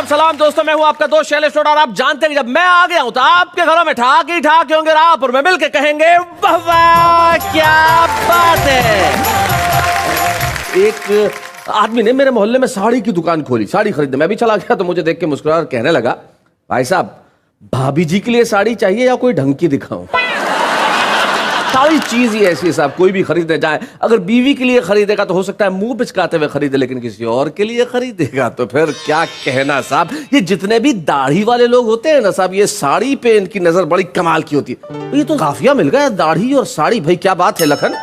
आदाब सलाम दोस्तों, मैं हूं आपका दोस्त शैलेश और आप जानते हैं कि जब मैं आ गया हूं तो आपके घरों में ठाक ही ठाक होंगे। आप और मैं मिलकर कहेंगे वाह वाह क्या बात है। एक आदमी ने मेरे मोहल्ले में साड़ी की दुकान खोली, साड़ी खरीदने। मैं भी चला गया तो मुझे देख के मुस्कुरा कहने लगा, भाई साहब भाभी जी के लिए साड़ी चाहिए या कोई ढंग की दिखाऊं? सारी चीज ही ऐसी है साहब, कोई भी खरीदने जाए, अगर बीवी के लिए खरीदेगा तो हो सकता है मुंह पिचकाते हुए खरीदे, लेकिन किसी और के लिए खरीदेगा तो फिर क्या कहना साहब। ये जितने भी दाढ़ी वाले लोग होते हैं ना साहब, ये साड़ी पे इनकी नजर बड़ी कमाल की होती है। तो ये तो काफिया मिल गया, दाढ़ी और साड़ी। भाई क्या बात है लखन,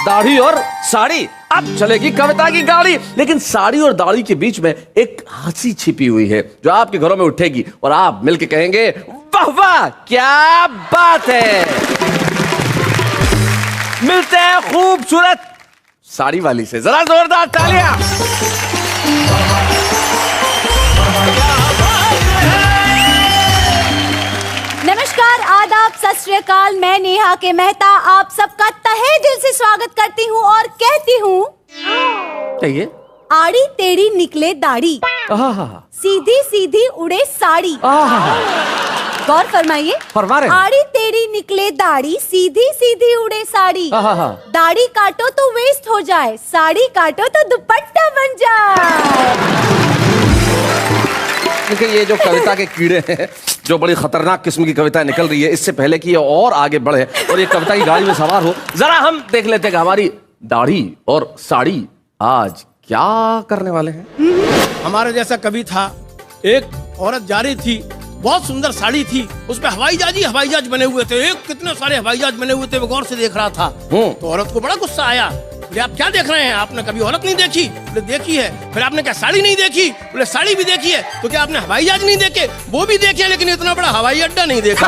दाढ़ी और साड़ी। अब चलेगी कविता की गाड़ी, लेकिन साड़ी और दाढ़ी के बीच में एक हंसी छिपी हुई है जो आपके घरों में उठेगी और आप मिलके कहेंगे वाह वाह क्या बात है। मिलते हैं खूबसूरत साड़ी वाली से, जरा जोरदार तालियां। नमस्कार, आदाब, सत श्री अकाल। मैं नेहा के मेहता आप सबका तहे दिल से स्वागत करती हूँ और कहती हूँ चाहिए आड़ी टेढ़ी निकले दाढ़ी, सीधी सीधी उड़े साड़ी। गौर फरमाइए, फरमा रहे हैं। आड़ी टेढ़ी निकले दाढ़ी, सीधी सीधी उड़े साड़ी। दाढ़ी काटो तो वेस्ट हो जाए, साड़ी काटो तो दुपट्टा बन जाए। देखिए ये जो कविता के कीड़े हैं, जो बड़ी खतरनाक किस्म की कविता निकल रही है, इससे पहले कि ये और आगे बढ़े और ये कविता की गाड़ी में सवार हो, जरा हम देख लेते हैं कि हमारी दाढ़ी और साड़ी आज क्या करने वाले हैं। हमारे जैसा कवि था, एक औरत जा रही थी, बहुत सुंदर साड़ी थी, उस पे हवाई जहाज बने हुए थे, एक कितने सारे हवाई जहाज बने हुए थे। वो गौर से देख रहा था तो औरत को बड़ा गुस्सा आया। बोले आप क्या देख रहे हैं, आपने कभी औरत नहीं देखी? बोले देखी है। फिर आपने क्या साड़ी नहीं देखी? बोले साड़ी भी देखी है। तो क्या आपने हवाई जहाज नहीं देखे? वो भी देखे, लेकिन इतना बड़ा हवाई अड्डा नहीं देखा।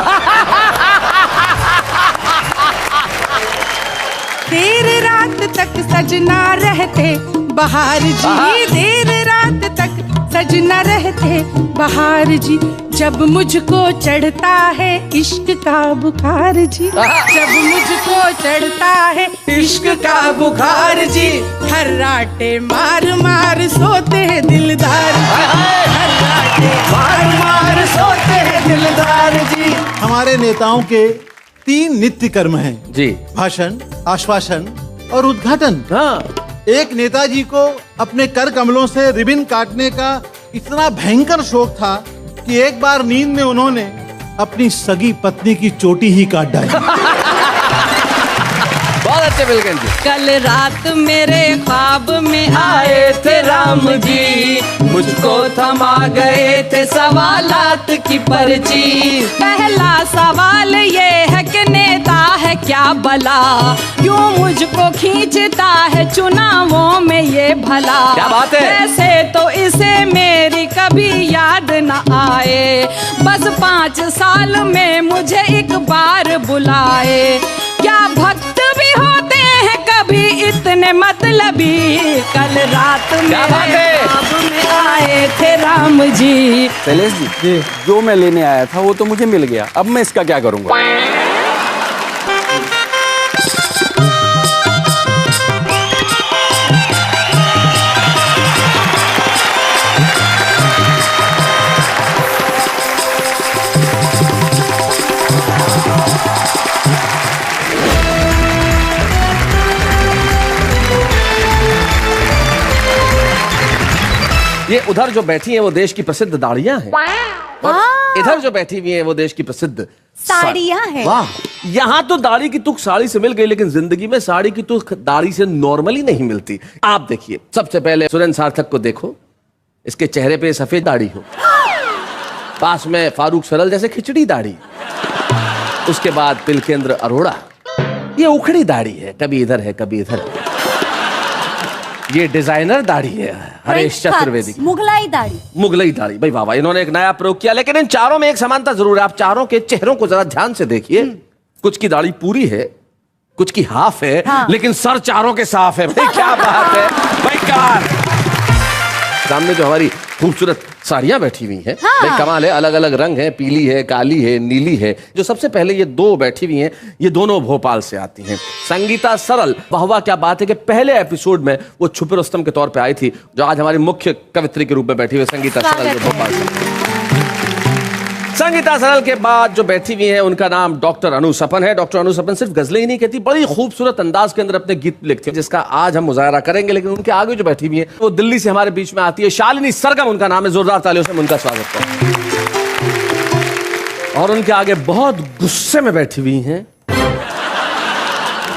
देर रात तक सजना रहते बहार जी, देर रात तक सजना रहते बहार जी, जब मुझको चढ़ता है इश्क का बुखार जी, जब मुझको चढ़ता है इश्क का बुखार जी, हर्राटे मार मार सोते हैं दिलदार जी, हर्राटे मार मार सोते हैं दिलदार जी। हमारे नेताओं के 3 नित्य कर्म हैं जी, भाषण, आश्वासन और उद्घाटन। एक नेताजी को अपने कर कमलों से रिबन काटने का इतना भयंकर शौक था कि एक बार नींद में उन्होंने अपनी सगी पत्नी की चोटी ही काट डाली। बहुत अच्छे बिल्कुल जी। कल रात मेरे ख्वाब में आए थे राम जी, मुझको थमा गए थे सवालात की पर्ची। पहला सवाल ये है कि नेता है क्या भला, क्यों मुझको खींचता है चुनावों में ये भला। क्या बात है। वैसे तो इसे मेरी कभी याद न आए, बस 5 साल में मुझे एक बार बुलाए। क्या भक्त भी होते हैं कभी इतने मतलबी, कल रात मेरे ख्वाब में आए थे राम जी। शैलेश जी, जो मैं लेने आया था वो तो मुझे मिल गया, अब मैं इसका क्या करूंगा? ये उधर जो बैठी हैं वो देश की प्रसिद्ध दाढ़ियां हैं और इधर जो बैठी हुई हैं वो देश की प्रसिद्ध साड़ियां हैं। वाह, यहाँ तो दाढ़ी की तुक साड़ी से मिल गई, लेकिन जिंदगी में साड़ी की तुक दाढ़ी से नॉर्मली नहीं मिलती। आप देखिए, सबसे पहले सुरेंद्र सार्थक को देखो, इसके चेहरे पे सफेद दाढ़ी हो, पास में फारूक सरल जैसे खिचड़ी दाढ़ी, उसके बाद तिलकेंद्र अरोड़ा, ये उखड़ी दाढ़ी है, कभी इधर है कभी इधर है। ये डिजाइनर दाढ़ी है, हरेश चतुर्वेदी की मुगलाई दाढ़ी। मुगलई दाढ़ी। भाई वाह, इन्होंने एक नया प्रयोग किया, लेकिन इन चारों में एक समानता जरूर है। आप चारों के चेहरों को जरा ध्यान से देखिए, कुछ की दाढ़ी पूरी है, कुछ की हाफ है, लेकिन सर चारों के साफ है। भाई क्या बात है भाई, कार सामने जो हमारी खूबसूरत साड़ियां बैठी हुई हैं। हाँ। भाई कमाल है, अलग अलग रंग है, पीली है, काली है, नीली है। जो सबसे पहले ये दो बैठी हुई हैं, ये दोनों भोपाल से आती हैं। संगीता सरल, वाह क्या बात है कि पहले एपिसोड में वो छुपे रुस्तम के तौर पे आई थी, जो आज हमारी मुख्य कवित्री के रूप में बैठी हुई संगीता सरल जो भोपाल से। संगीता सरल के बाद जो बैठी हुई है उनका नाम डॉक्टर अनु सपन है। डॉक्टर अनु सपन सिर्फ गजलें ही नहीं कहती, बड़ी खूबसूरत अंदाज के अंदर अपने गीत लिखती है, जिसका आज हम मुजाहरा करेंगे। लेकिन उनके आगे जो बैठी हुई है वो दिल्ली से हमारे बीच में आती है। शालिनी सरगम उनका नाम है। जोरदार तालियों से उनका स्वागत करें। और उनके आगे बहुत गुस्से में बैठी हुई हैं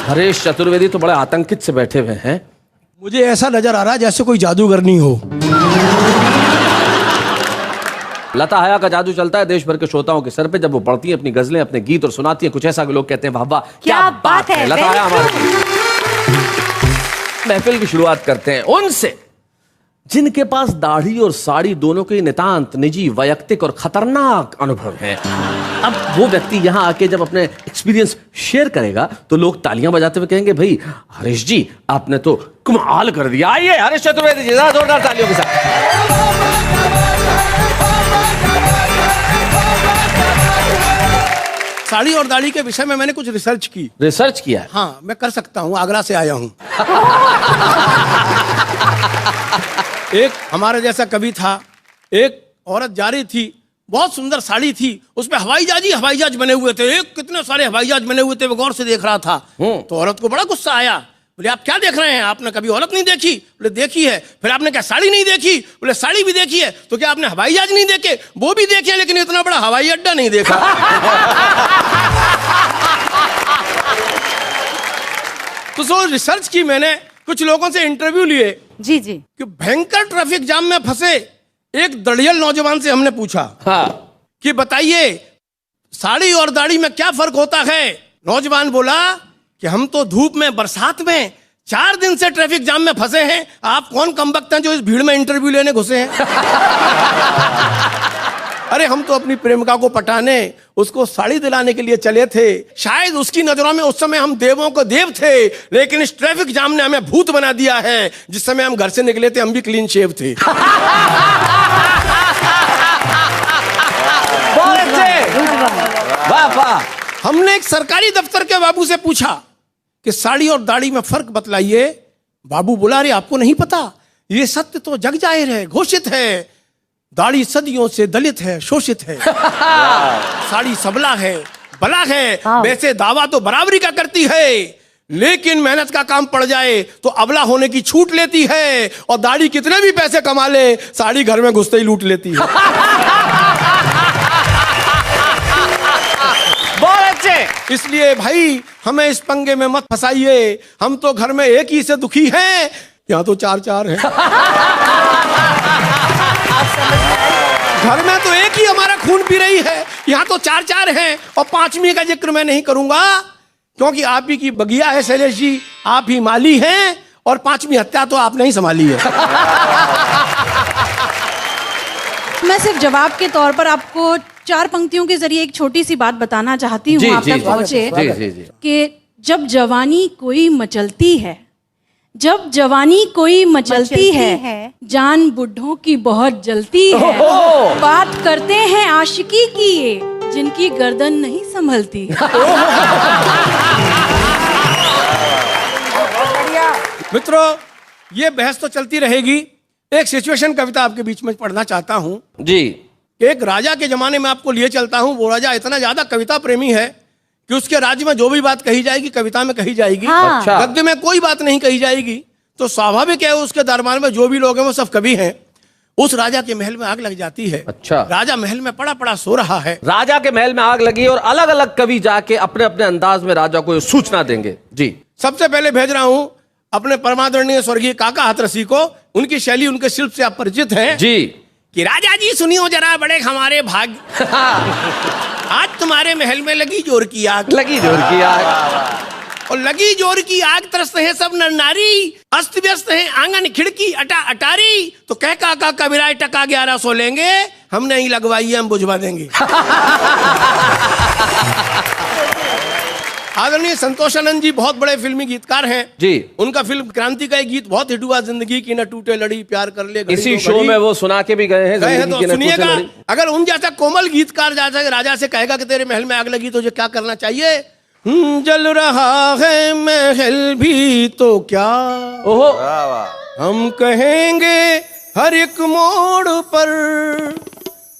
हरेश चतुर्वेदी, तो बड़े आतंकित से बैठे हुए हैं। मुझे ऐसा नजर आ रहा है जैसे कोई जादूगरनी हो। लता हया का जादू चलता है देश भर के श्रोताओं के सर पे जब वो पढ़ती हैं अपनी गजलें, अपने गीत और सुनाती हैं। कुछ ऐसा कि लोग कहते हैं वाह वाह क्या बात है। लता हया हमारे महफिल की शुरुआत करते हैं उनसे जिनके पास दाढ़ी और साड़ी दोनों के नितांत निजी, वैयक्तिक और खतरनाक अनुभव है। अब वो व्यक्ति यहां आके जब अपने एक्सपीरियंस शेयर करेगा तो लोग तालियां बजाते हुए कहेंगे भाई हरीश जी आपने तो कमाल कर दिया। आइए हरीश चतुर्वेदी जी, जोरदार तालियों के साथ। साड़ी और दाढ़ी के विषय में मैंने कुछ रिसर्च की। रिसर्च किया है? हाँ, मैं कर सकता हूँ, आगरा से आया हूँ। एक हमारे जैसा कवि था, एक औरत जा रही थी, बहुत सुंदर साड़ी थी, उसमें हवाई जहाज बने हुए थे। एक कितने सारे हवाई जहाज बने हुए थे, वो गौर से देख रहा था। तो औरत को बड़ा गुस्सा आया। बोले आप क्या देख रहे हैं, आपने कभी औरत नहीं देखी? बोले देखी है। फिर आपने क्या साड़ी नहीं देखी? बोले साड़ी भी देखी है। तो क्या आपने हवाई जहाज नहीं देखे? वो भी देखे, लेकिन इतना बड़ा हवाई अड्डा नहीं देखा। तो सो रिसर्च की मैंने, कुछ लोगों से इंटरव्यू लिए जी जी कि भयंकर ट्रैफिक जाम में फंसे एक दड़ियल नौजवान से हमने पूछा कि बताइए साड़ी और दाढ़ी में क्या फर्क होता है। नौजवान बोला कि हम तो धूप में, बरसात में 4 दिन से ट्रैफिक जाम में फंसे हैं, आप कौन कमबख्त हैं जो इस भीड़ में इंटरव्यू लेने घुसे हैं। अरे हम तो अपनी प्रेमिका को पटाने, उसको साड़ी दिलाने के लिए चले थे। शायद उसकी नजरों में उस समय हम देवों को देव थे, लेकिन इस ट्रैफिक जाम ने हमें भूत बना दिया है। जिस समय हम घर से निकले थे हम भी क्लीन शेव थे। वाह वाह। हमने एक सरकारी दफ्तर के बाबू से पूछा कि साड़ी और दाढ़ी में फर्क बतलाइए। बाबू बोला अरे आपको नहीं पता, ये सत्य तो जग जाहिर है, घोषित है। दाढ़ी सदियों से दलित है, शोषित है। साड़ी सबला है, बला है। वैसे दावा तो बराबरी का करती है, लेकिन मेहनत का काम पड़ जाए तो अबला होने की छूट लेती है। और दाढ़ी कितने भी पैसे कमा ले, साड़ी घर में घुसते ही लूट लेती है। बहुत अच्छे। इसलिए भाई हमें इस पंगे में मत फंसाइए। हम तो घर में एक ही से दुखी हैं, यहाँ तो 4-4 हैं। घर में तो एक ही हमारा खून पी रही है, यहाँ तो 4-4 हैं। और 5वीं का जिक्र मैं नहीं करूंगा क्योंकि आप ही की बगिया है शैलेश जी, आप ही माली हैं। और 5वीं हत्या तो आपने ही संभाली है। मैं सिर्फ जवाब के तौर पर आपको 4 पंक्तियों के जरिए एक छोटी सी बात बताना चाहती हूँ, आप तक पहुंचे कि जब जवानी कोई मचलती है, जब जवानी कोई मचलती है, जान बुढ़ों की बहुत जलती है। बात करते हैं आशिकी की ये, जिनकी गर्दन नहीं संभलती। मित्रों ये बहस तो चलती रहेगी। एक सिचुएशन कविता आपके बीच में पढ़ना चाहता हूँ जी। एक राजा के जमाने में आपको लिए चलता हूँ। वो राजा इतना ज्यादा कविता प्रेमी है कि उसके राज्य में जो भी बात कही जाएगी कविता में कही जाएगी। हाँ। अच्छा। गद्य में कोई बात नहीं कही जाएगी। तो स्वाभाविक है उसके दरबार में जो भी लोग हैं वो सब कवि हैं। उस राजा के महल में आग लग जाती है। अच्छा। राजा महल में पड़ा पड़ा सो रहा है। राजा के महल में आग लगी और अलग अलग कवि जाके अपने अपने अंदाज में राजा को सूचना देंगे। जी। सबसे पहले भेज रहा हूं अपने परमादरणीय स्वर्गीय काका हाथरसी को। उनकी शैली, उनके शिल्प से आप परिचित हैं जी। कि राजा जी सुनियो जरा बड़े हमारे भाग, आज तुम्हारे महल में लगी जोर की आग। लगी जोर की आग। और लगी जोर की आग त्रस्त है सब नर नारी, अस्त व्यस्त है आंगन खिड़की अटा अटारी। तो कह काका कबीराय टका 1100 लेंगे, हमने ही लगवाई है हम बुझवा देंगे। आदरणीय संतोषानंद जी बहुत बड़े फिल्मी गीतकार हैं जी। उनका फिल्म क्रांति का एक गीत बहुत हिट हुआ, जिंदगी की न टूटे लड़ी, प्यार कर ले, इसी शो में वो सुना के भी गए हैं। तो जिंदगी की न टूटे सुनिएगा, लड़ी। अगर उन जैसा कोमल गीतकार जैसा राजा से कहेगा कि तेरे महल में आग लगी तो तुझे क्या करना चाहिए? जल रहा है महल भी तो क्या, ओहो, हम कहेंगे हर एक मोड़ पर,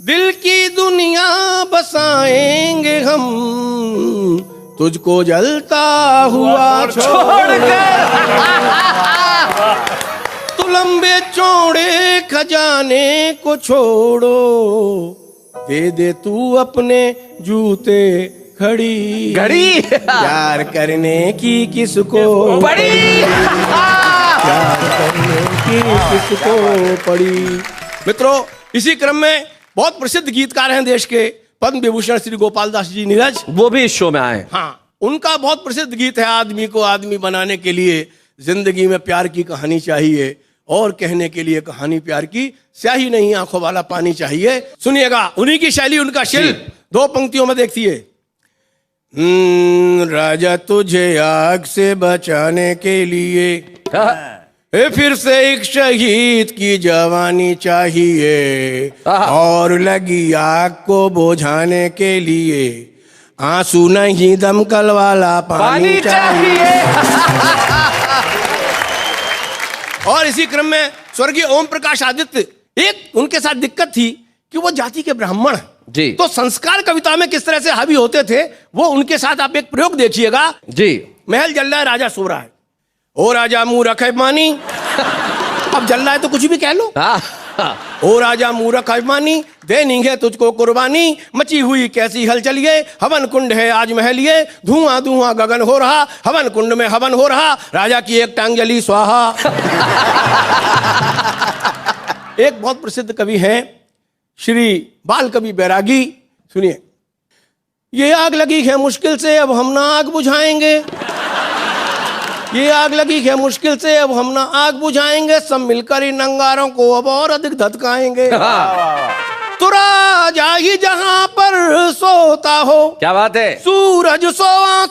दिल की दुनिया बसाएंगे हम, तुझको जलता हुआ छोड़कर, तू लंबे चौड़े खजाने को छोड़ो, दे दे तू अपने जूते घड़ी घड़ी प्यार करने की किसको बड़ी प्यार करने की किसको पड़ी। मित्रों, इसी क्रम में बहुत प्रसिद्ध गीतकार हैं देश के, पद्म विभूषण श्री गोपाल दास जी नीरज, वो भी इस शो में आए। हाँ, उनका बहुत प्रसिद्ध गीत है, आदमी को आदमी बनाने के लिए जिंदगी में प्यार की कहानी चाहिए, और कहने के लिए कहानी प्यार की स्याही नहीं आंखों वाला पानी चाहिए। सुनिएगा, उन्हीं की शैली, उनका शिल्प, दो पंक्तियों में देखिए। राजा तुझे आग से बचाने के लिए फिर से एक शहीद की जवानी चाहिए, और लगी आग को बुझाने के लिए आंसू नहीं दमकल वाला पानी चाहिए। और इसी क्रम में स्वर्गीय ओम प्रकाश आदित्य, एक उनके साथ दिक्कत थी कि वो जाति के ब्राह्मण जी, तो संस्कार कविता में किस तरह से हावी होते थे, वो उनके साथ आप एक प्रयोग देखिएगा जी। महल जल रहा है, राजा सो रहा है, ओ राजा मूरख अभिमानी, अब जल रहा है तो कुछ भी कह लो, ओ राजा मूरख अभिमानी, देनी है तुझको कुर्बानी, मची हुई कैसी हलचल ये, हवन कुंड है आज महल ये, धुआं धुआं गगन हो रहा, हवन कुंड में हवन हो रहा, राजा की एक टांग जली स्वाहा। एक बहुत प्रसिद्ध कवि हैं श्री बाल कवि बैरागी, सुनिए। ये आग लगी है मुश्किल से अब हम ना आग बुझाएंगे, ये आग लगी है मुश्किल से अब हम ना आग बुझाएंगे, सब मिलकर इन अंगारों को अब और अधिक धधकाएंगे। तो राजा ही जहां पर सोता हो, क्या बात है, सूरज सोआ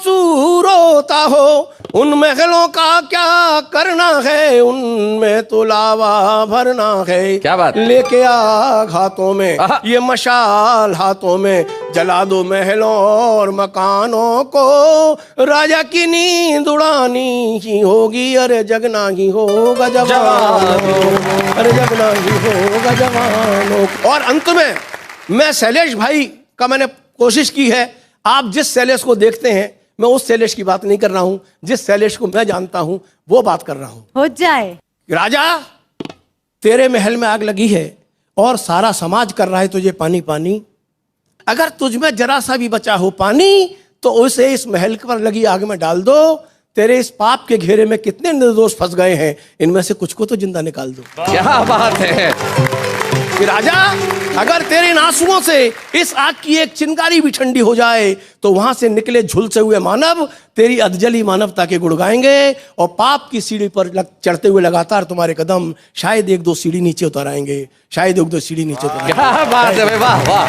रोता हो, उन महलों का क्या करना है, उनमें तो लावा भरना है। क्या बात, लेके आग हाथों में, ये मशाल हाथों में, जला दो महलों और मकानों को, राजा की नींद उड़ानी ही होगी, अरे जगना ही होगा जवानों, अरे जगना ही होगा जवानों। और अंत में मैं शैलेश भाई का मैंने कोशिश की है, आप जिस शैलेश को देखते हैं मैं उस शैलेश की बात नहीं कर रहा हूं, जिस शैलेश को मैं जानता हूं वो बात कर रहा हूं। हो जाए। राजा, तेरे महल में आग लगी है और सारा समाज कर रहा है तुझे पानी पानी, अगर तुझ में जरा सा भी बचा हो पानी तो उसे इस महल पर लगी आग में डाल दो, तेरे इस पाप के घेरे में कितने निर्दोष फंस गए हैं, इनमें से कुछ को तो जिंदा निकाल दो। क्या बात है कि राजा, अगर तेरे आंसुओं से इस आग की एक चिंगारी भी ठंडी हो जाए तो वहां से निकले झुलसे हुए मानव तेरी अधजली मानवता के गुण गाएंगे, और पाप की सीढ़ी पर चढ़ते हुए लगातार तुम्हारे कदम शायद एक दो सीढ़ी नीचे उतर आएंगे, शायद एक दो सीढ़ी नीचे उतर आएंगे। क्या बात है भाई, वाह वाह।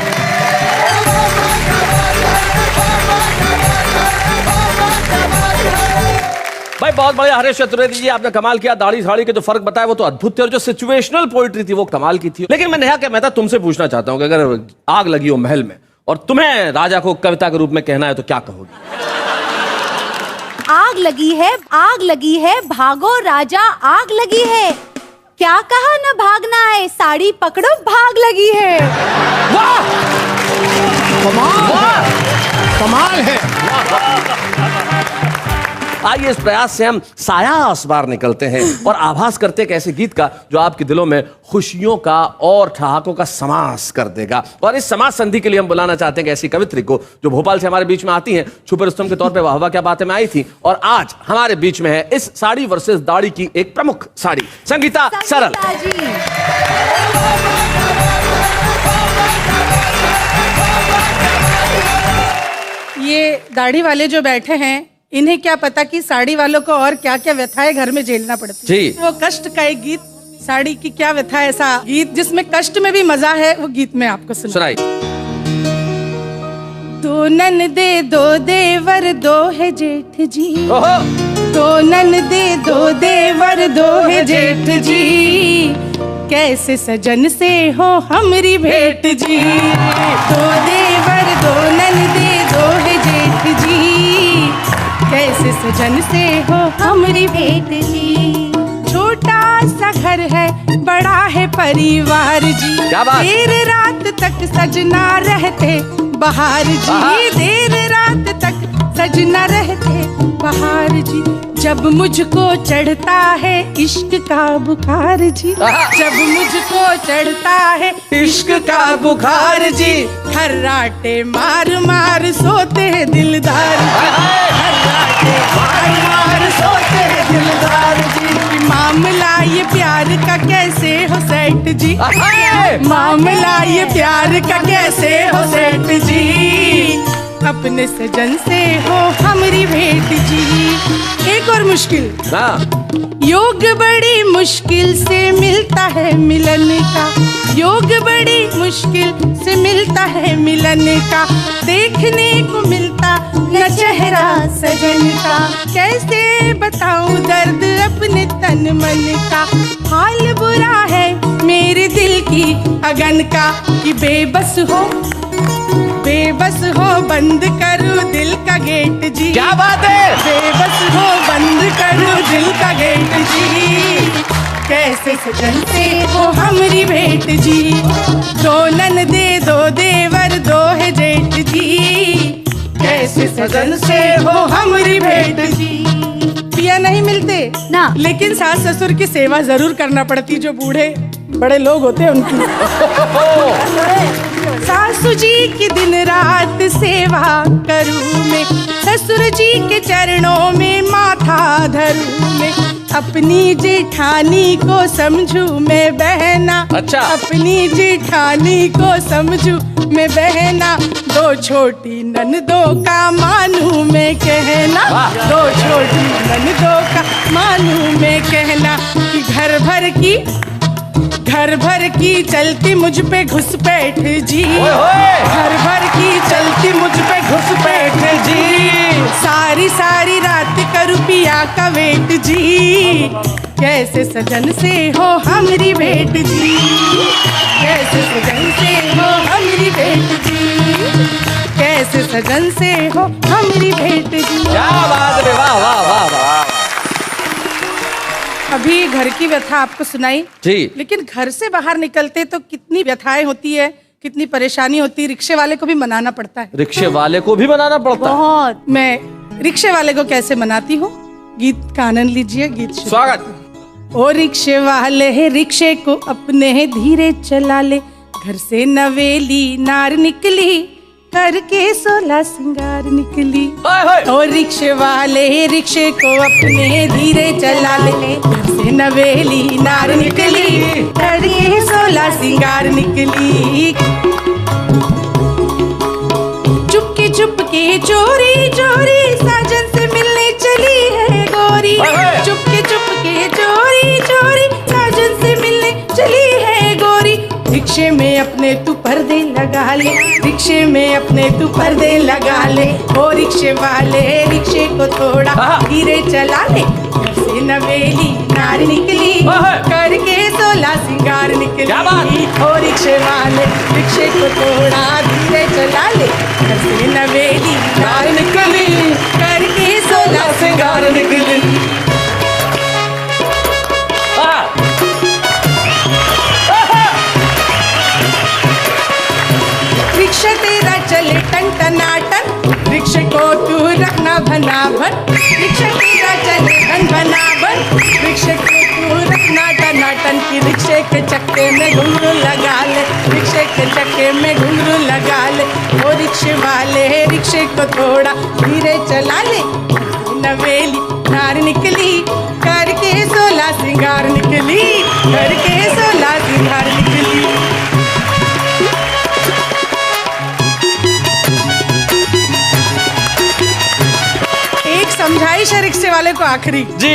भाई बहुत बढ़िया हरीश चतुर्वेदी जी, आपने कमाल किया। दाढ़ी साड़ी के जो फर्क बताया वो तो अद्भुत थे, और जो सिचुएशनल पोइट्री थी वो कमाल की थी। लेकिन मैं नेहा के मेहता तुमसे पूछना चाहता हूं कि अगर आग लगी हो महल में और तुम्हें राजा को कविता के रूप में कहना है तो क्या कहोगी? आग लगी है, भागो राजा आग लगी है, क्या कहा न भागना है, साड़ी पकड़ो भाग लगी है। वाह, कमाल, कमाल है। आइए इस प्रयास से हम साया असबार निकलते हैं और आभास करते हैं ऐसे गीत का जो आपके दिलों में खुशियों का और ठहाकों का समास कर देगा। और इस समास संधि के लिए हम बुलाना चाहते हैं कि ऐसी कवित्री को जो भोपाल से हमारे बीच में आती हैं, छुपे रुस्तम के तौर पे वाह वाह क्या बातें में आई थी, और आज हमारे बीच में है इस साड़ी वर्सेस दाढ़ी की एक प्रमुख साड़ी, संगीता सरल। ये दाढ़ी वाले जो बैठे हैं, इन्हें क्या पता कि साड़ी वालों को और क्या क्या व्यथाएं घर में झेलना पड़ती है। वो कष्ट का एक गीत, साड़ी की क्या व्यथा, ऐसा गीत जिसमें कष्ट में भी मजा है, वो गीत में आपको सुनाई। दो ननदे दो देवर दो है जेठ जी, दो ननदे दो देवर दो है जेठ जी, कैसे सजन से हो हमरी भेंट जी। दो देवर दो ननदे दो है जेठ जी, कैसे सजन से हो हमरी भेंट जी। छोटा सा घर है बड़ा है परिवार जी, क्या बात? देर रात तक सजना रहते बाहर जी, देर रात तक सजना रहते बाहर जी। जब मुझको चढ़ता है इश्क का बुखार जी, जब मुझको चढ़ता है इश्क का बुखार जी, खर्राटे मार मार सोते हैं दिलदार जी, खर्राटे मार मार सोते हैं दिलदार जी। मामला ये प्यार का कैसे हो सेठ जी, मामला ये प्यार का कैसे हो सेठ जी, अपने सजन से हो हमरी भेंट जी। एक और मुश्किल, योग बड़ी मुश्किल से मिलता है मिलन का, योग बड़ी मुश्किल से मिलता है मिलन का, देखने को मिलता न चेहरा सजन का, कैसे बताऊं दर्द अपने तन मन का, हाल बुरा है मेरे दिल की अगन का, कि बेबस हो बंद करूं दिल का गेट जी। क्या बात है? बेबस हो बंद करूं दिल का गेट जी, कैसे सजन से हो हमरी भेंट जी। दो ननदे दो देवर दो है जेठ जी, कैसे सजन से हो हमरी भेंट जी। पिया नहीं मिलते ना, लेकिन सास ससुर की सेवा जरूर करना पड़ती, जो बूढ़े बड़े लोग होते हैं उनकी। सासू जी की दिन रात सेवा करूं मैं, ससुर जी के चरणों में माथा धरूं मैं, अपनी जेठानी को समझू मैं बहना, अच्छा। अपनी जेठानी को समझू मैं बहना, दो छोटी ननदों का मानू मैं कहना, दो छोटी ननदों का मानू मैं कहना, कि घर भर की चलती मुझ पे घुसपैठ जी, घर भर की चलती मुझ पे घुसपैठ जी, सारी सारी रात करूं पिया का वेट जी, कैसे सजन से हो हमरी भेंट जी, कैसे सजन से हो हमरी भेंट जी, कैसे सजन से हो हमरी भेंट जी। क्या बात है, वाह वाह वाह वाह। अभी घर की व्यथा आपको सुनाई जी, लेकिन घर से बाहर निकलते तो कितनी व्यथाएं होती है, कितनी परेशानी होती है। रिक्शे वाले को भी मनाना पड़ता है, रिक्शे वाले को भी बनाना पड़ता है। बहुत। मैं रिक्शे वाले को कैसे मनाती हूँ, गीत का आनंद लीजिए। गीत शुरू। स्वागत। ओ रिक्शे वाले है रिक्शे को अपने है धीरे चला ले, घर से नवेली नार निकली करके 16 सिंगार निकली। ओ रिक्शे वाले रिक्शे को अपने धीरे चला ले, घर से नवेली नार निकली करके 16 सिंगार निकली। चुपके चोरी चोरी साजन से मिलने चली है गोरी, चुपके चोरी चोरी साजन से मिलने चली है गोरी। रिक्शे में अपने तू पर्दे लगा ले, रिक्शे में अपने तू पर्दे लगा ले, ओ रिक्शे वाले रिक्शे को थोड़ा धीरे चला ले, घर से नवेली नार निकली करके 16 सिंगार निकली। ओ रिक्शे वाले रिक्शे को थोड़ा धीरे चला ले, घर से नवेली नार निकली करके 16 सिंगार निकली। रिक्शा तेरा चले टन टनाटन, रिक्शे को तू रखना भनाभन, रिक्शा तेरा चले धन भनाभन, रिक्शे को तू रखना टनाटन, की रिक्शे के चक्के में घुंघरू लगा ले, रिक्शे के चक्के में घुंघरू लगा ले। ओ रिक्शे वाले रिक्शे को थोड़ा धीरे चला ले, नवेली नार निकली करके 16 सिंगार निकली, करके 16 सिंगार निकली। समझाइश है रिक्शे वाले को आखिरी जी।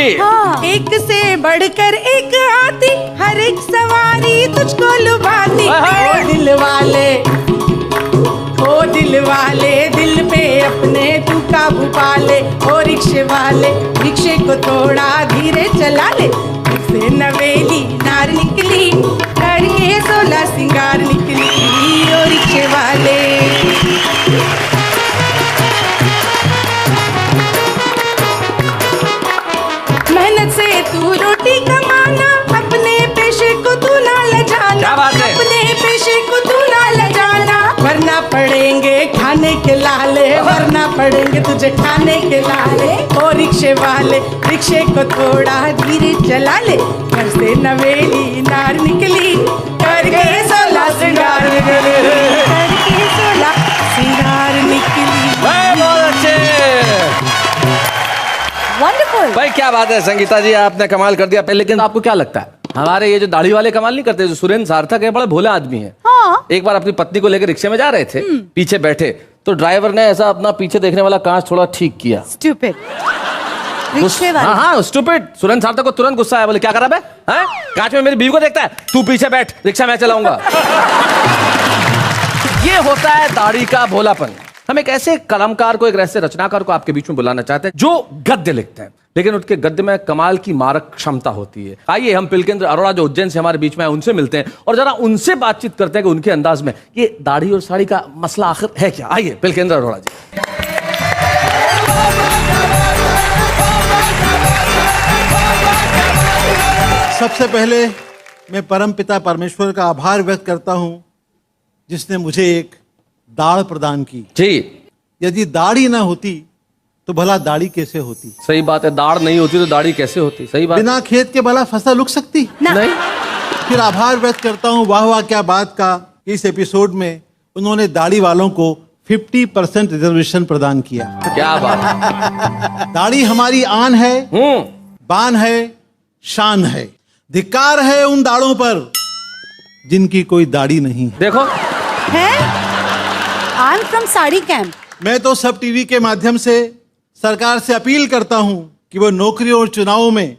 एक से बढ़कर एक आती, हर एक सवारी तुझको लुभाती। ओ दिल वाले ओ दिल वाले दिल पे अपने तू काबू पा ले, ओ रिक्शे वाले रिक्शे को थोड़ा धीरे चला ले। से नवेली नार निकली करके 16 सिंगार निकली, ओ रिक्शे वाले। मेहनत से तू रोटी कमाना, अपने पेशे को तू ना लजाना। क्या बात है? अपने पेशे को तू ना लजाना, वरना पड़ेंगे खाने के लाले, वरना पड़ेंगे तुझे खाने के लाले। ओ रिक्शे वाले रिक्शे को थोड़ा धीरे चला ले, घर से नवेली नार निकली करके 16 सिंगार निकली, करके 16 सिंगार निकली। बहुत अच्छे वंडरफुल। भाई, क्या बात है संगीता जी, आपने कमाल कर दिया। लेकिन आपको क्या लगता है हमारे ये जो दाढ़ी वाले कमाल नहीं करते? जो सुरेंद्र सार्थक है बड़ा भोला आदमी है। हाँ। एक बार अपनी पत्नी को लेकर रिक्शे में जा रहे थे, पीछे बैठे तो ड्राइवर ने ऐसा अपना पीछे देखने वाला कांच थोड़ा ठीक किया। स्टूपिड रिक्शे वाले। हाँ, स्टूपिड। सुरेंद्र सार्थक को तुरंत गुस्सा आया, बोले क्या करा बे? हैं? कांच में मेरी बीवी को देखता है, तू पीछे बैठ, रिक्शा मैं चलाऊंगा। ये होता है दाढ़ी का भोलापन। हम एक ऐसे कलाकार को, एक ऐसे रचनाकार को आपके बीच में बुलाना चाहते हैं जो गद्य लिखते हैं, लेकिन उनके गद्य में कमाल की मारक क्षमता होती है। आइए हम पिलकेंद्र अरोड़ा जो उज्जैन से हमारे बीच में है, उनसे मिलते हैं और जरा उनसे बातचीत करते हैं कि उनके अंदाज में ये दाढ़ी और साड़ी का मसला आखिर है क्या। आइए पिलकेंद्र अरोड़ा जी। सबसे पहले मैं परमपिता परमेश्वर का आभार व्यक्त करता हूं जिसने मुझे एक दाढ़ प्रदान की। जी, यदि दाढ़ी ना होती तो भला दाढ़ी कैसे होती? सही बात है, दाढ़ नहीं होती तो दाढ़ी कैसे होती? सही बात। बिना खेत के भला फसल उग सकती? नहीं। फिर आभार व्यक्त करता हूँ वाह वाह क्या बात का, इस एपिसोड में उन्होंने दाढ़ी वालों को 50% रिजर्वेशन प्रदान किया। क्या बात। दाढ़ी हमारी आन है, बान है, शान है। धिक्कार है उन दाढ़ों पर जिनकी कोई दाढ़ी नहीं है। देखो, है I am from sari camp. मैं तो सब टीवी के माध्यम से सरकार से अपील करता हूं कि वो नौकरियों और चुनावों में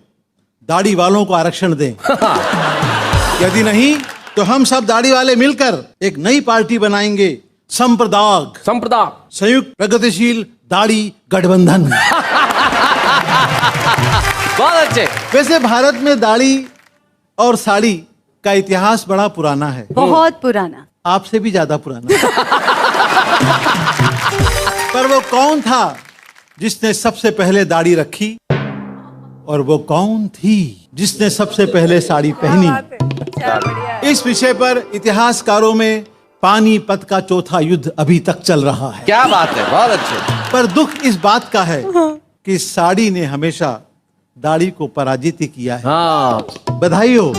दाढ़ी वालों को आरक्षण दें। यदि नहीं तो हम सब दाढ़ी वाले मिलकर एक नई पार्टी बनाएंगे, संप्रदाय संयुक्त प्रगतिशील दाढ़ी गठबंधन। बहुत अच्छे। वैसे भारत में दाढ़ी और साड़ी का इतिहास बड़ा पुराना है, बहुत पुराना, आपसे भी ज्यादा पुराना। पर वो कौन था जिसने सबसे पहले दाढ़ी रखी और वो कौन थी जिसने सबसे पहले साड़ी पहनी? इस विषय पर इतिहासकारों में पानीपत का चौथा युद्ध अभी तक चल रहा है। क्या बात है, बहुत अच्छे। पर दुख इस बात का है कि साड़ी ने हमेशा दाढ़ी को पराजित किया है। हाँ। बधाई हो,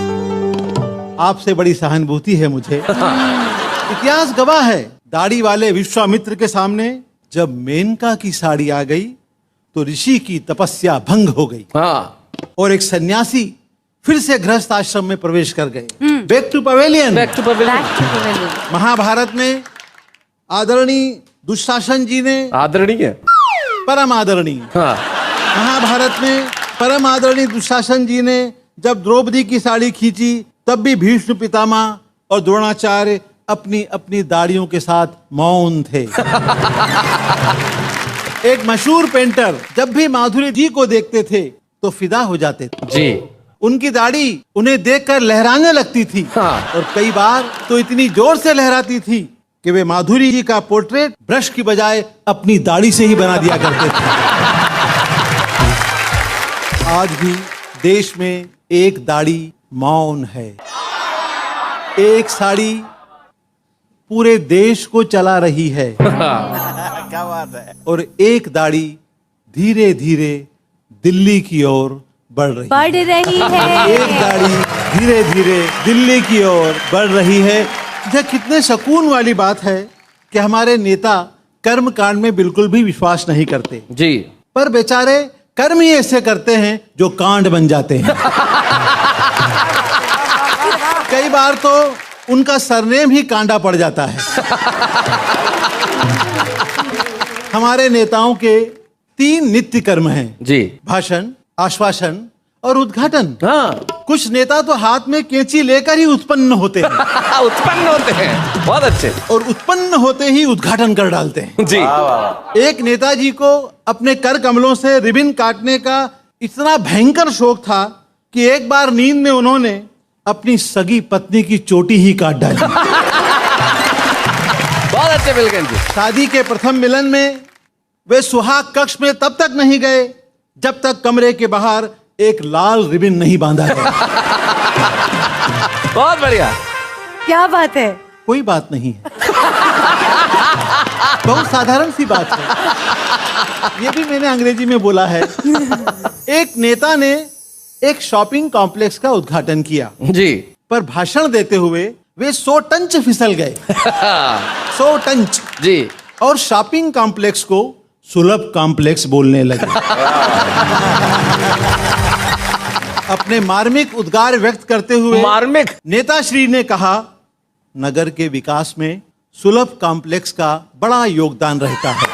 आपसे बड़ी सहानुभूति है मुझे। इतिहास गवाह है, दाढ़ी वाले विश्वामित्र के सामने जब मेनका की साड़ी आ गई तो ऋषि की तपस्या भंग हो गई। हाँ। और एक सन्यासी फिर से गृहस्थ आश्रम में प्रवेश कर गए। Back to pavilion. महाभारत में आदरणीय दुशासन जी ने, आदरणीय, परम आदरणीय, हाँ। महाभारत में परम आदरणीय दुशासन जी ने जब द्रौपदी की साड़ी खींची तब भी भीष्म पितामह और द्रोणाचार्य अपनी अपनी दाढ़ियों के साथ मौन थे। एक मशहूर पेंटर जब भी माधुरी जी को देखते थे तो फिदा हो जाते थे जी। उनकी दाढ़ी उन्हें देखकर लहराने लगती थी। हाँ। और कई बार तो इतनी जोर से लहराती थी कि वे माधुरी जी का पोर्ट्रेट ब्रश की बजाय अपनी दाढ़ी से ही बना दिया करते थे। आज भी देश में एक दाढ़ी मौन है, एक साड़ी पूरे देश को चला रही है। क्या बात है। और एक दाढ़ी धीरे धीरे दिल्ली की ओर बढ़ रही है। एक दाढ़ी धीरे धीरे दिल्ली की ओर बढ़ रही है। यह कितने सुकून वाली बात है कि हमारे नेता कर्म कांड में बिल्कुल भी विश्वास नहीं करते जी, पर बेचारे कर्म ही ऐसे करते हैं जो कांड बन जाते हैं। कई बार तो उनका सरनेम ही कांडा पड़ जाता है। हमारे नेताओं के 3 नित्य कर्म हैं जी। भाषण, आश्वासन और उद्घाटन। हाँ कुछ नेता तो हाथ में कैंची लेकर ही उत्पन्न होते हैं उत्पन्न होते हैं, बहुत अच्छे। और उत्पन्न होते ही उद्घाटन कर डालते हैं जी। एक नेताजी को अपने कर कमलों से रिबन काटने का इतना भयंकर शौक था कि एक बार नींद में उन्होंने अपनी सगी पत्नी की चोटी ही काट डाली। बहुत अच्छे बिल्कुल जी। शादी के प्रथम मिलन में वे सुहाग कक्ष में तब तक नहीं गए जब तक कमरे के बाहर एक लाल रिबन नहीं बांधा गया। बहुत बढ़िया। क्या बात है। कोई बात नहीं है, बहुत साधारण सी बात है। ये भी मैंने अंग्रेजी में बोला है। एक नेता ने एक शॉपिंग कॉम्प्लेक्स का उद्घाटन किया जी, पर भाषण देते हुए वे 100 टंच फिसल गए। 100 टंच जी। और शॉपिंग कॉम्प्लेक्स को सुलभ कॉम्प्लेक्स बोलने लगे। अपने मार्मिक उद्गार व्यक्त करते हुए मार्मिक नेता श्री ने कहा, नगर के विकास में सुलभ कॉम्प्लेक्स का बड़ा योगदान रहता है।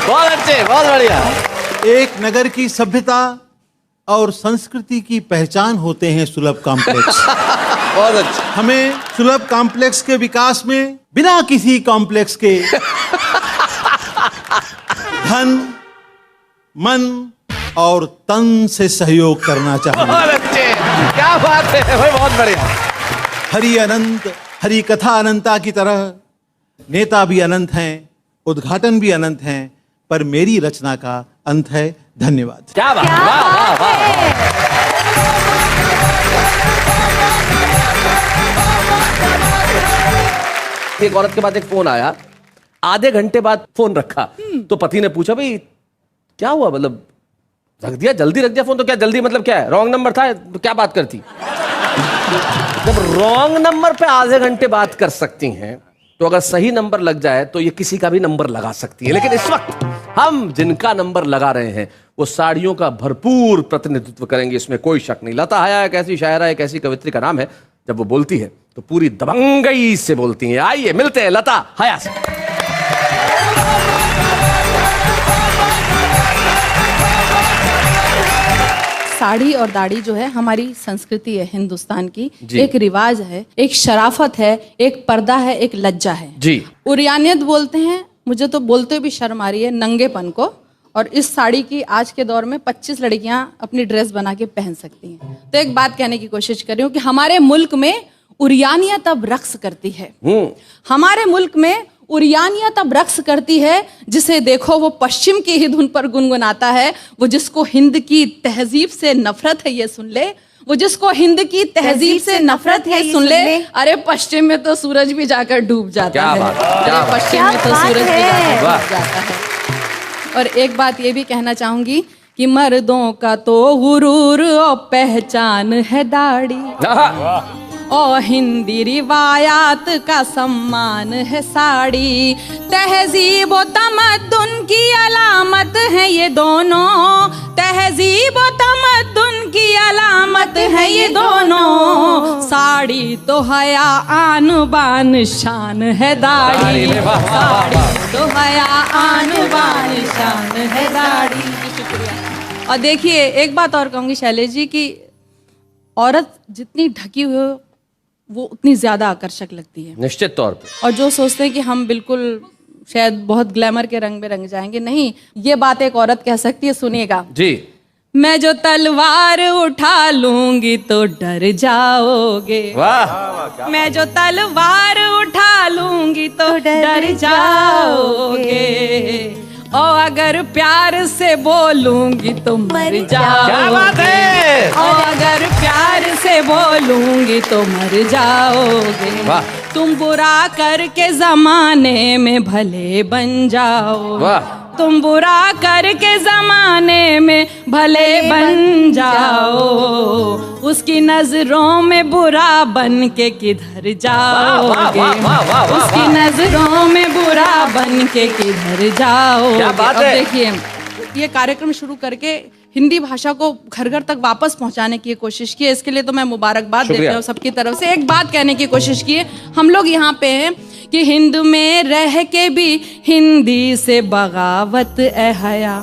बहुत अच्छे, बहुत बढ़िया। एक नगर की सभ्यता और संस्कृति की पहचान होते हैं सुलभ कॉम्प्लेक्स। बहुत अच्छे। हमें सुलभ कॉम्प्लेक्स के विकास में बिना किसी कॉम्प्लेक्स के धन, मन और तन से सहयोग करना चाहिए। बहुत अच्छे, क्या बात है भाई, बहुत बढ़िया। हरि अनंत, हरि कथा अनंता की तरह नेता भी अनंत हैं, उद्घाटन भी अनंत हैं, पर मेरी रचना का अंत है। धन्यवाद। क्या बात, वाह वाह वाह। एक औरत के बाद एक फोन आया, आधे घंटे बाद फोन रखा तो पति ने पूछा, भाई क्या हुआ, मतलब रख दिया, जल्दी रख दिया फोन, तो क्या जल्दी मतलब क्या है, रॉन्ग नंबर था तो क्या बात करती। जब रॉन्ग नंबर पे आधे घंटे बात कर सकती हैं तो अगर सही नंबर लग जाए तो ये किसी का भी नंबर लगा सकती है। लेकिन इस वक्त हम जिनका नंबर लगा रहे हैं वो साड़ियों का भरपूर प्रतिनिधित्व करेंगे, इसमें कोई शक नहीं। लता हया एक ऐसी शायरा, एक ऐसी कवित्री का नाम है, जब वो बोलती है तो पूरी दबंगई से बोलती हैं। आइए मिलते हैं लता हया से। साड़ी और दाढ़ी जो है हमारी संस्कृति है हिंदुस्तान की, जी। एक रिवाज है, एक शराफत है, एक पर्दा है, एक लज्जा है जी। उरियानियत बोलते हैं, मुझे तो बोलते भी शर्म आ रही है नंगेपन को। और इस साड़ी की आज के दौर में 25 लड़कियां अपनी ड्रेस बना के पहन सकती हैं। तो एक बात कहने की कोशिश कर रही हूँ कि हमारे मुल्क में उरियानियत अब रक्स करती है। हमारे मुल्क में उरियानियत अब रक्स करती है, जिसे देखो वो पश्चिम की ही धुन पर गुनगुनाता है। वो जिसको हिंद की तहजीब से नफरत है ये सुन ले, वो जिसको हिंद की तहजीब से नफरत है सुन ले। अरे पश्चिम में तो सूरज भी जाकर डूब जाता है। अरे पश्चिम में तो सूरज भी जाकर डूब जाता है। और एक बात ये भी कहना चाहूंगी कि मर्दों का तो गुरूर और पहचान है दाढ़ी, और हिंदी रिवायात का सम्मान है साड़ी। तहजीब और तमद्दुन की अलामत है ये दोनों, तहजीब और तमद्दुन की अलामत है ये दोनों। साड़ी तो हया आन बान शान है दाढ़ी, साड़ी तो हया आन बान शान है दाढ़ी। शुक्रिया। और देखिए एक बात और कहूँगी शैलेश जी की औरत जितनी ढकी हुई हो वो उतनी ज्यादा आकर्षक लगती है, निश्चित तौर पे। और जो सोचते हैं कि हम बिल्कुल शायद बहुत ग्लैमर के रंग में रंग जाएंगे, नहीं, ये बात एक औरत कह सकती है। सुनिएगा जी। मैं जो तलवार उठा लूंगी तो डर जाओगे, वाह। मैं जो तलवार उठा लूंगी तो डर जाओगे, और अगर प्यार से बोलूंगी तो मर जाओगे। क्या बात है। और अगर प्यार से बोलूंगी तो मर जाओगे। वाह। तुम बुरा करके जमाने में भले बन जाओ, वाह। तुम बुरा करके जमाने में भले बन जाओ, उसकी नजरों में बुरा बन के किधर जाओगे, उसकी नजरों में बुरा बन के किधर जाओगे। क्या बात अब है। देखिए ये कार्यक्रम शुरू करके हिंदी भाषा को घर घर तक वापस पहुंचाने की कोशिश की है, इसके लिए तो मैं मुबारकबाद देती हूँ सबकी तरफ से। एक बात कहने की कोशिश की है, हम लोग यहाँ पे हैं कि हिंद में रह के भी हिंदी से बगावत ए हया,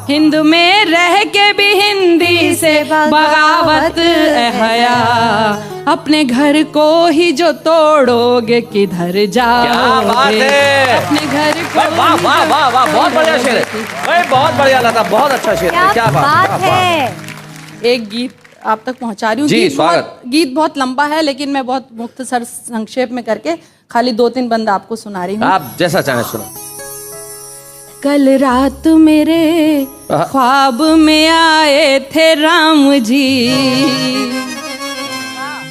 हिंद में रह के भी हिंदी बगावत ए हया, अपने घर को ही जो तोड़ोगे किधर जाओगे। क्या बात है, अपने घर को वाह वाह वाह वाह, बहुत बढ़िया शेर है भाई, बहुत बढ़िया लता, बहुत अच्छा शेर है, क्या बात है। एक गीत आप तक पहुंचा रही हूँ। जी, स्वागत। गीत बहुत लंबा है, लेकिन मैं बहुत मुख्तसर संक्षेप में करके खाली 2-3 बंद आपको सुना रही हूँ। आप जैसा चाहें सुनो। कल रात मेरे ख्वाब में आए थे राम जी,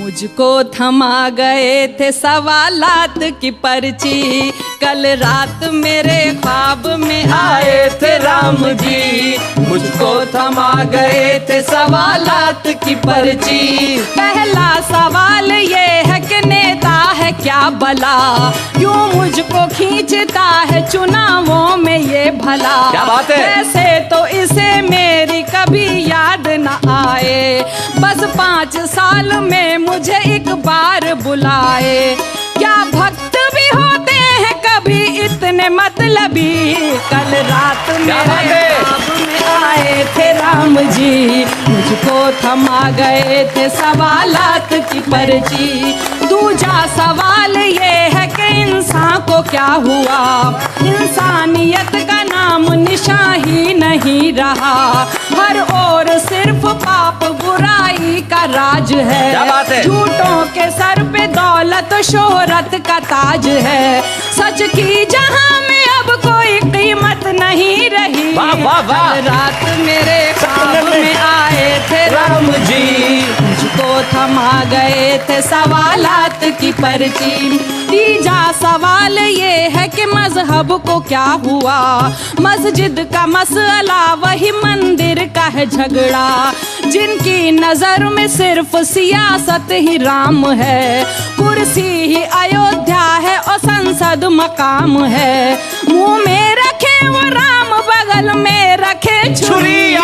मुझको थमा गए थे सवालात की पर्ची। कल रात मेरे ख्वाब में आए थे राम जी, मुझको थमा गए थे सवालात की पर्ची। पहला सवाल ये है कि नेता है क्या भला, क्यों मुझको खींचता है चुनावों में ये भला। क्या बात है। वैसे तो इसे मेरी कभी याद न आए, बस 5 साल में मुझे एक बार बुलाए। क्या भक्त भी होते हैं कभी इतने मतलबी। कल रात मेरे ख्वाब में आए थे राम जी, मुझको थमा गए थे सवालात की पर्ची। दूजा सवाल ये है कि इंसान को क्या हुआ, इंसानियत का नाम निशान ही नहीं रहा। हर ओर सिर्फ पाप बुराई का राज है, क्या बात है? झूठों के सर पे दौलत शोहरत का ताज है। सच की जहां में अब कोई कीमत नहीं रही। वाह वाह वाह। कल रात मेरे ख्वाब में आए थे राम जी, मुझको थमा गए थे सवालात की पर्ची। तीजा सवाल ये है कि मजहब को क्या हुआ, मस्जिद का मसला वही मंदिर का है झगड़ा। जिनकी नजर में सिर्फ सियासत ही राम है, कुर्सी ही अयोध्या है और संसद मकाम है। मुंह में रखे वो राम, बगल में रखे छुरी।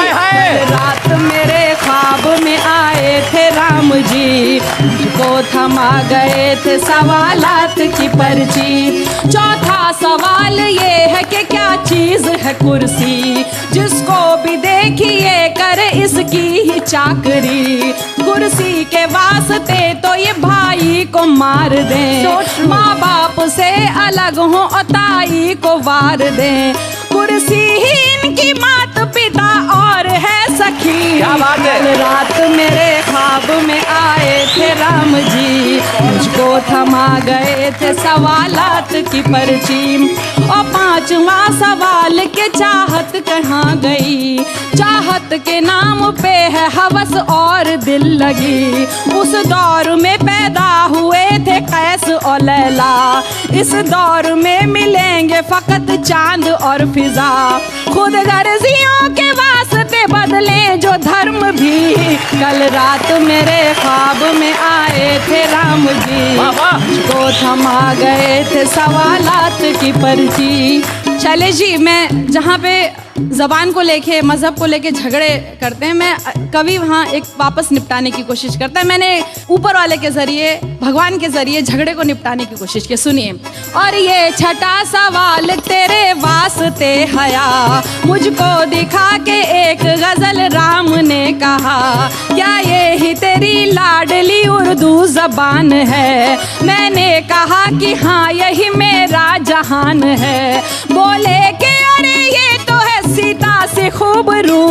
रात मेरे ख्वाब में आए थे राम जी, मुझको थमा गए थे सवालात की पर्ची। चौथा सवाल ये है कि क्या चीज है कुर्सी, जिसको भी देखिए करे इसकी ही चाकरी। कुर्सी के वास्ते तो ये भाई को मार दें, माँ बाप से अलग हो और ताई को वार दें। कुर्सी ही इनकी मात पिता और है सखी। क्या बात है। कल रात मेरे ख्वाब में आए थे राम जी, मुझको थमा गए थे सवालात की पर्ची। और 5वां सवाल के चाहत कहाँ गई, चाहत के नाम पे है हवस और दिल लगी। उस दौर में पैदा हुए थे कैस और लैला, इस दौर में मिलेंगे फकत चांद और फिजा। खुद गर्जियों के वास्ते बदले जो धर्म भी, कल रात मेरे ख्वाब में आए थे राम जी, मुझको थमा गए थे सवालात की पर्ची। चले जी, मैं जहाँ पे ज़बान को लेके मज़हब को लेके झगड़े करते हैं, मैं कवि वहाँ एक वापस निपटाने की कोशिश करता है। मैंने ऊपर वाले के ज़रिए, भगवान के ज़रिए झगड़े को निपटाने की कोशिश की, सुनिए। और ये छठा सवाल तेरे वास्ते हया, मुझको दिखा के एक गज़ल राम ने कहा। क्या ये ही तेरी लाडली उर्दू ज़बान है? मैंने कहा कि हाँ यही मेरा जहान है। बोले कि अरे ये तो है सीता से खूब रू,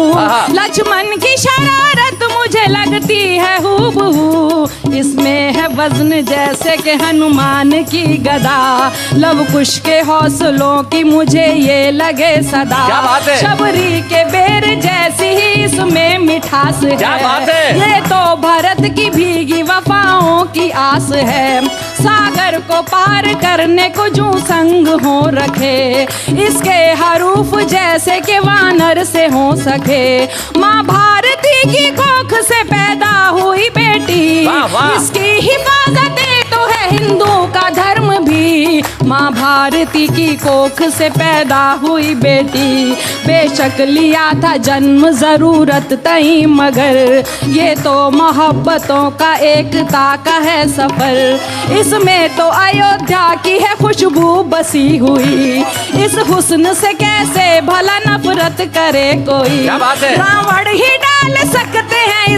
लक्ष्मण की शरारत मुझे लगती है हूबहू। इसमें है वजन जैसे कि हनुमान की गदा, लव कुश के हौसलों की मुझे ये लगे सदा। क्या बात है? शबरी के बेर जैसी ही इसमें मिठास है। क्या बात है? ये तो भरत की भीगी वफाओं की आस है। सागर को पार करने को जो संग हो रखे, इसके हरूफ जैसे के वानर से हो सके। माँ भारती की कोख से पैदा हुई बेटी, वाह वाह। इसकी हिफाजत तो है हिंदू का धर्म भी। माँ भारती की कोख से पैदा हुई बेटी, बेशक लिया था जन्म जरूरत तई, मगर ये तो मोहब्बतों का एकता का है सफर। इसमें तो अयोध्या की है खुशबू बसी हुई, इस हुस्न से कैसे भला नफरत करे कोई। क्या बात है? रावण ही डाल सकते हैं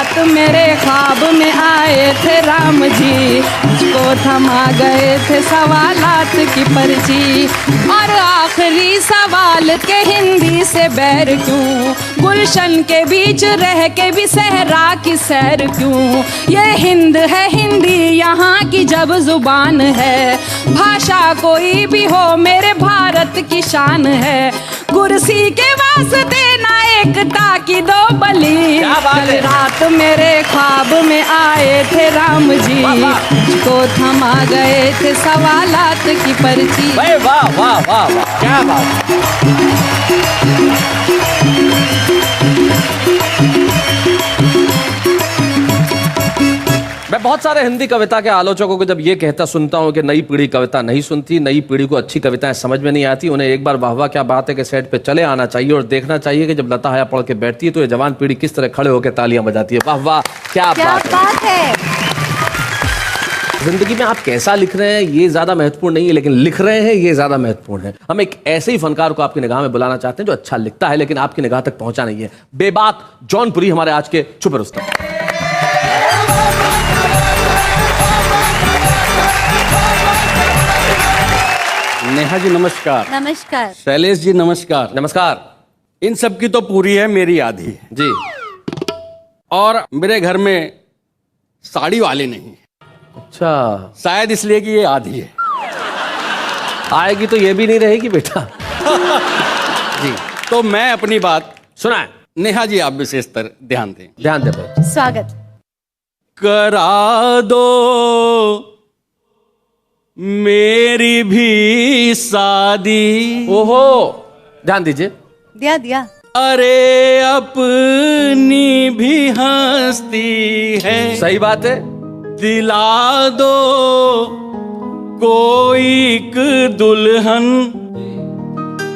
रात मेरे ख्वाब में आए थे राम जी, मुझको थमा गए थे सवालात की पर्ची। और आखिरी सवाल के हिंदी से बैर क्यों, गुलशन के बीच रह के भी सहरा की सैर क्यों। ये हिंद है हिंदी यहाँ की जब जुबान है, भाषा कोई भी हो मेरे भारत की शान है। कुर्सी के वास्ते ना एकता की दो बलि, कल रात मेरे ख्वाब में आए थे राम जी, मुझको थमा गए थे सवालात की पर्ची। वाह वाह वाह वाह, क्या बात। मैं बहुत सारे हिंदी कविता के आलोचकों को जब ये कहता सुनता हूँ कि नई पीढ़ी कविता नहीं सुनती, नई पीढ़ी को अच्छी कविताएं समझ में नहीं आती, उन्हें एक बार वाह वाह क्या बात है के सेट पे चले आना चाहिए और देखना चाहिए कि जब लता हया पढ़ के बैठती है तो ये जवान पीढ़ी किस तरह खड़े होकर तालियां बजाती है। वाह वाह क्या बात है। जिंदगी में आप कैसा लिख रहे हैं ये ज्यादा महत्वपूर्ण नहीं है, लेकिन लिख रहे हैं ये ज्यादा महत्वपूर्ण है। हम एक ऐसे ही फनकार को आपकी निगाह में बुलाना चाहते हैं जो अच्छा लिखता है लेकिन आपकी निगाह तक पहुंचा नहीं है। बेबाक जौनपुरी हमारे आज के छुपे रुस्तम। नेहा जी नमस्कार। नमस्कार। शैलेश जी नमस्कार। नमस्कार। इन सब की तो पूरी है, मेरी आधी है जी। और मेरे घर में साड़ी वाले नहीं, अच्छा, शायद इसलिए कि ये आधी है। आएगी तो ये भी नहीं रहेगी बेटा। जी, तो मैं अपनी बात सुनाए। नेहा जी आप विशेषतर ध्यान दें। ध्यान दे भाई। स्वागत। करा दो मेरी भी शादी। ओहो, ध्यान दीजिए। दिया दिया। अरे अपनी भी हंसती है। सही बात है। दिला दो कोई एक दुल्हन,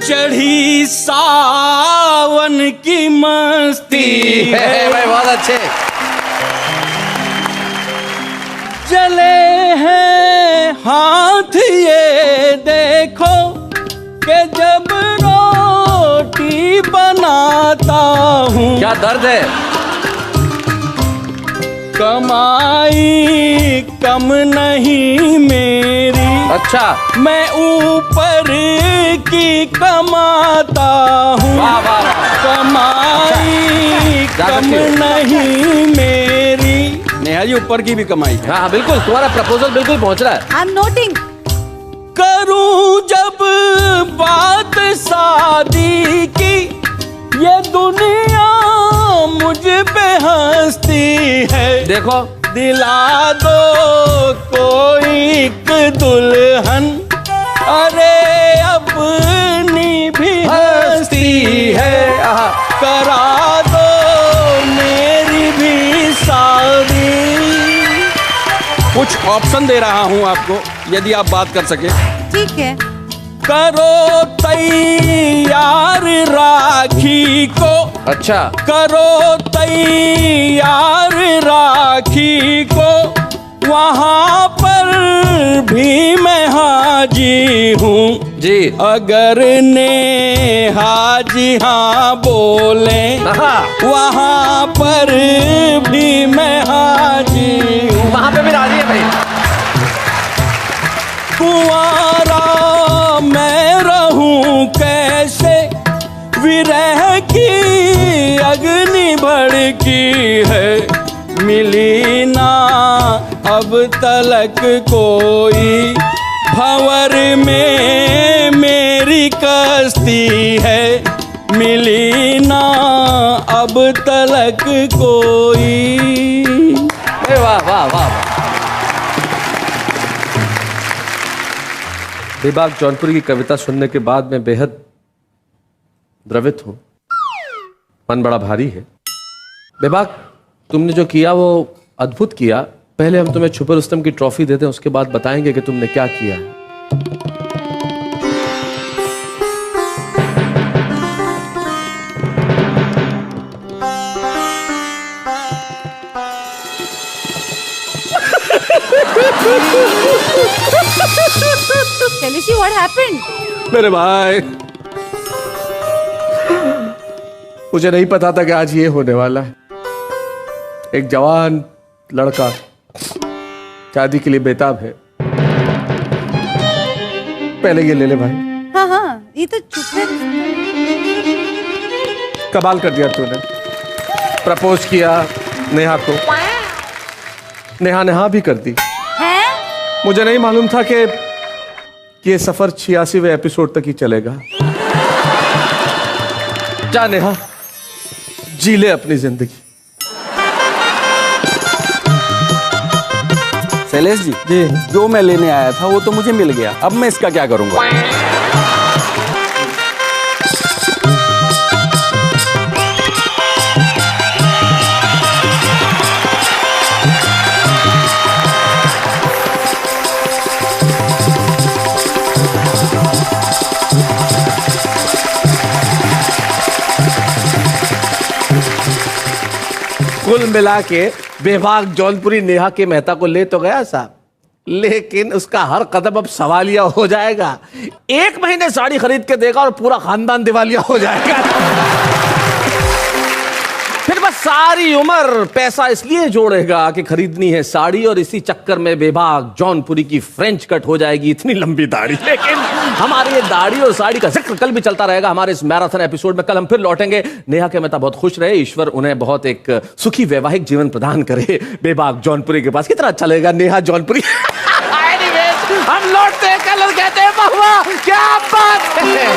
चढ़ी सावन की मस्ती है। भाई बहुत अच्छे। जले हैं हाथ ये देखो कि जब रोटी बनाता हूँ। क्या दर्द है। कमाई कम नहीं मेरी, अच्छा, मैं ऊपर की कमाता हूँ। वाह वाह वाह। कमाई कम नहीं मेरी। नेहा जी ऊपर की भी कमाई है। हाँ बिल्कुल, तुम्हारा प्रपोजल बिल्कुल पहुंच रहा है। I am noting. करूं जब बात शादी की, ये दुनिया मुझ पे हंसती है। देखो, दिला दो कोई एक दुल्हन, अरे अपनी भी हंसती है। करा दो मेरी भी शादी। कुछ ऑप्शन दे रहा हूं आपको, यदि आप बात कर सके। ठीक है। करो तैयार राखी को। अच्छा, करो तैयार राखी को, वहां पर भी मैं हाजी हूँ जी। अगर नेहा जी हाँ बोले, वहां पर भी मैं हाजी हूँ। वहां पे भी राजी है भाई। कुंवारा मैं रहूं कैसे, विरह की अग्नि भड़की है। मिली ना अब तलक कोई, भंवर में मेरी कश्ती है। मिली ना अब तलक कोई। वाह वाह वाह। बेबाक जौनपुरी की कविता सुनने के बाद मैं बेहद द्रवित हूं, मन बड़ा भारी है। बेबाक तुमने जो किया वो अद्भुत किया। पहले हम तुम्हें छुपे रुस्तम की ट्रॉफी देते हैं, उसके बाद बताएंगे कि तुमने क्या किया है। Kelechi, what happened? मेरे भाई, मुझे नहीं पता था कि आज ये होने वाला है। एक जवान लड़का शादी के लिए बेताब है। पहले ये ले ले भाई। हाँ हाँ, ये तो चुप है। कमाल कर दिया तूने। प्रपोज किया नेहा को, नेहा भी कर दी। हैं? मुझे नहीं मालूम था कि ये सफर 86वें एपिसोड तक ही चलेगा। जा नेहा, जी ले अपनी जिंदगी। शैलेश जी, जो मैं लेने आया था वो तो मुझे मिल गया, अब मैं इसका क्या करूंगा? कुल मिला के बेबाक जौनपुरी नेहा के मेहता को ले तो गया साहब, लेकिन उसका हर कदम अब सवालिया हो जाएगा। 1 महीने साड़ी खरीद के देगा और पूरा खानदान दिवालिया हो जाएगा। फिर बस सारी उम्र पैसा इसलिए जोड़ेगा कि खरीदनी है साड़ी, और इसी चक्कर में बेबाक जौनपुरी की फ्रेंच कट हो जाएगी इतनी लंबी दाढ़ी। लेकिन हमारी ये दाढ़ी और साड़ी का जिक्र कल भी चलता रहेगा हमारे इस मैराथन एपिसोड में। कल हम फिर लौटेंगे। नेहा के मेहता बहुत खुश रहे, ईश्वर उन्हें बहुत एक सुखी वैवाहिक जीवन प्रदान करे बेबाक जौनपुरी के पास। कितना अच्छा लगेगा नेहा जौनपुरी। हम लौटते हैं कल और कहते हैं वाह वाह क्या बात है।